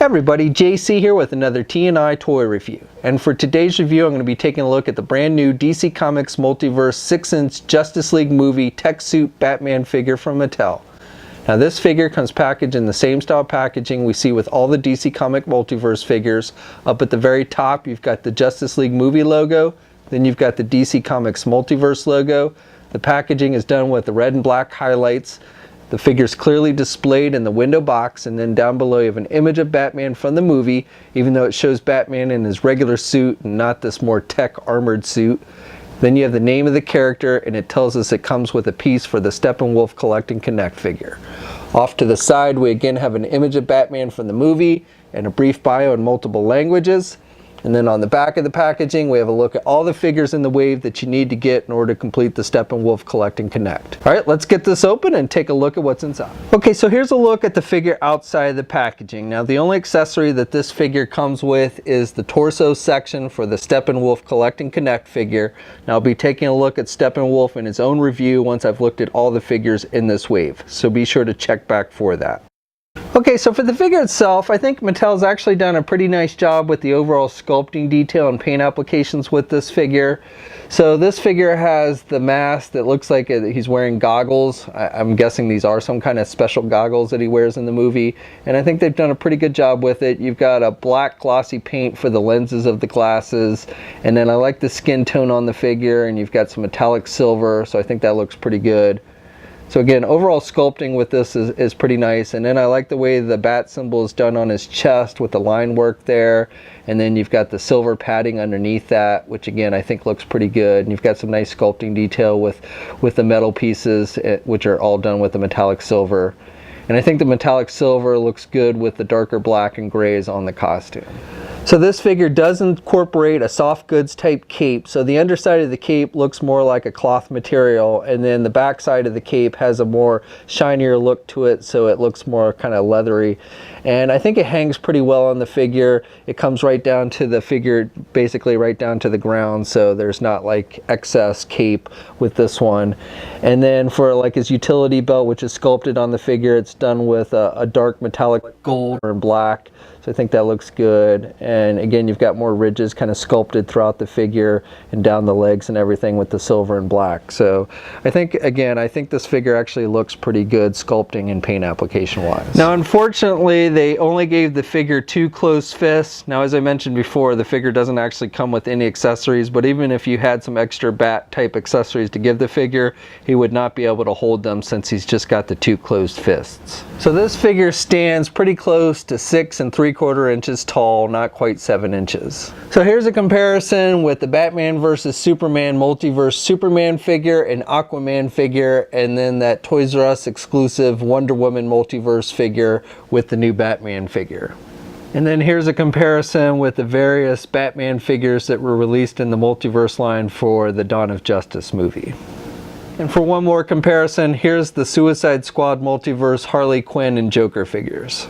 Everybody, JC here with another T&I toy review. And for today's review, I'm going to be taking a look at the brand new DC Comics Multiverse 6-inch Justice League movie tech suit Batman figure from Mattel. Now this figure comes packaged in the same style packaging we see with all the DC Comic Multiverse figures. Up at the very top, you've got the Justice League movie logo, then you've got the DC Comics Multiverse logo. The packaging is done with the red and black highlights. The figure's clearly displayed in the window box, and then down below you have an image of Batman from the movie, even though it shows Batman in his regular suit and not this more tech armored suit. Then you have the name of the character, and it tells us it comes with a piece for the Steppenwolf Collect and Connect figure. Off to the side we again have an image of Batman from the movie and a brief bio in multiple languages. And then on the back of the packaging, we have a look at all the figures in the wave that you need to get in order to complete the Steppenwolf Collect and Connect. All right, let's get this open and take a look at what's inside. Okay, so here's a look at the figure outside of the packaging. Now, the only accessory that this figure comes with is the torso section for the Steppenwolf Collect and Connect figure. Now, I'll be taking a look at Steppenwolf in his own review once I've looked at all the figures in this wave. So be sure to check back for that. Okay, so for the figure itself, I think Mattel's actually done a pretty nice job with the overall sculpting detail and paint applications with this figure. So this figure has the mask that looks like he's wearing goggles. I'm guessing these are some kind of special goggles that he wears in the movie, and I think they've done a pretty good job with it. You've got a black glossy paint for the lenses of the glasses, and then I like the skin tone on the figure, and you've got some metallic silver, so I think that looks pretty good. So again, overall sculpting with this is pretty nice, and then I like the way the bat symbol is done on his chest with the line work there, and then you've got the silver padding underneath that, which again I think looks pretty good, and you've got some nice sculpting detail with the metal pieces, which are all done with the metallic silver. And I think the metallic silver looks good with the darker black and grays on the costume. So this figure does incorporate a soft goods type cape. So the underside of the cape looks more like a cloth material, and then the back side of the cape has a more shinier look to it, so it looks more kind of leathery. And I think it hangs pretty well on the figure. It comes right down to the figure, basically right down to the ground, so there's not like excess cape with this one. And then for like his utility belt, which is sculpted on the figure, it's done with a dark metallic gold and black. So I think that looks good. And again, you've got more ridges kind of sculpted throughout the figure and down the legs and everything with the silver and black. So I think, again, I think this figure actually looks pretty good sculpting and paint application wise. Now, unfortunately, they only gave the figure 2 closed fists. Now, as I mentioned before, the figure doesn't actually come with any accessories, but even if you had some extra bat type accessories to give the figure, he would not be able to hold them since he's just got the 2 closed fists. So this figure stands pretty close to 6 3/4 inches tall, not quite 7 inches. So here's a comparison with the Batman vs. Superman Multiverse Superman figure and Aquaman figure, and then that Toys R Us exclusive Wonder Woman Multiverse figure with the new Batman figure. And then here's a comparison with the various Batman figures that were released in the Multiverse line for the Dawn of Justice movie. And for one more comparison, here's the Suicide Squad Multiverse Harley Quinn and Joker figures.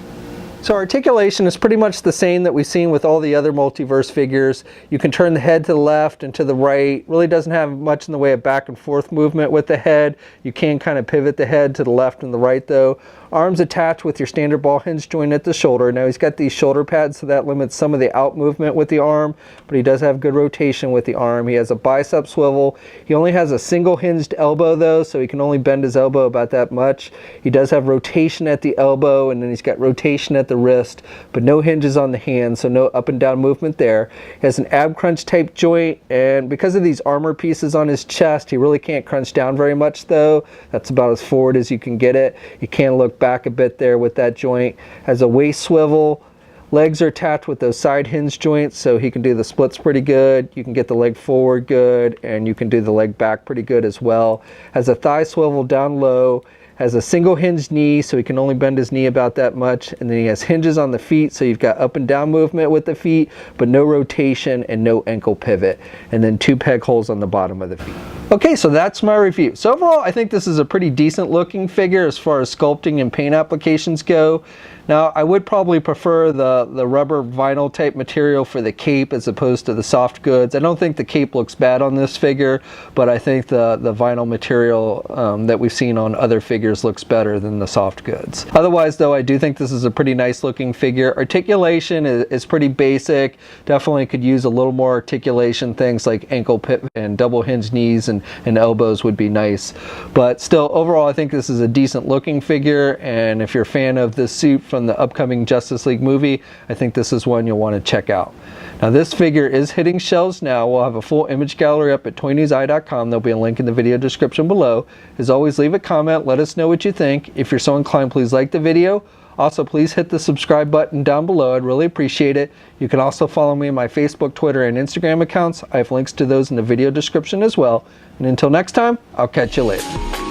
So articulation is pretty much the same that we've seen with all the other multiverse figures. You can turn the head to the left and to the right. Really doesn't have much in the way of back and forth movement with the head. You can kind of pivot the head to the left and the right though. Arms attached with your standard ball hinge joint at the shoulder. Now he's got these shoulder pads, so that limits some of the out movement with the arm, but he does have good rotation with the arm. He has a bicep swivel. He only has a single hinged elbow though, so he can only bend his elbow about that much. He does have rotation at the elbow, and then he's got rotation at the wrist, but no hinges on the hand, so no up and down movement there. He has an ab crunch type joint, and because of these armor pieces on his chest, he really can't crunch down very much though. That's about as forward as you can get it. You can look back a bit there with that joint. Has a waist swivel. Legs are attached with those side hinge joints, so he can do the splits pretty good. You can get the leg forward good, and you can do the leg back pretty good as well. Has a thigh swivel down low. Has a single hinged knee, so he can only bend his knee about that much. And then he has hinges on the feet, so you've got up and down movement with the feet, but no rotation and no ankle pivot. And then 2 peg holes on the bottom of the feet. Okay, so that's my review. So overall, I think this is a pretty decent looking figure as far as sculpting and paint applications go. Now, I would probably prefer the rubber vinyl type material for the cape as opposed to the soft goods. I don't think the cape looks bad on this figure, but I think the vinyl material that we've seen on other figures looks better than the soft goods. Otherwise, though, I do think this is a pretty nice looking figure. Articulation is pretty basic. Definitely could use a little more articulation. Things like ankle pivot and double hinge knees and elbows would be nice. But still, overall, I think this is a decent looking figure, and if you're a fan of this suit from the upcoming Justice League movie, I think this is one you'll want to check out. Now, this figure is hitting shelves now. We'll have a full image gallery up at toynewseye.com. There'll be a link in the video description below. As always, leave a comment, let us know what you think. If you're so inclined, please like the video. Also, please hit the subscribe button down below. I'd really appreciate it. You can also follow me on my Facebook, Twitter, and Instagram accounts. I have links to those in the video description as well. And until next time, I'll catch you later.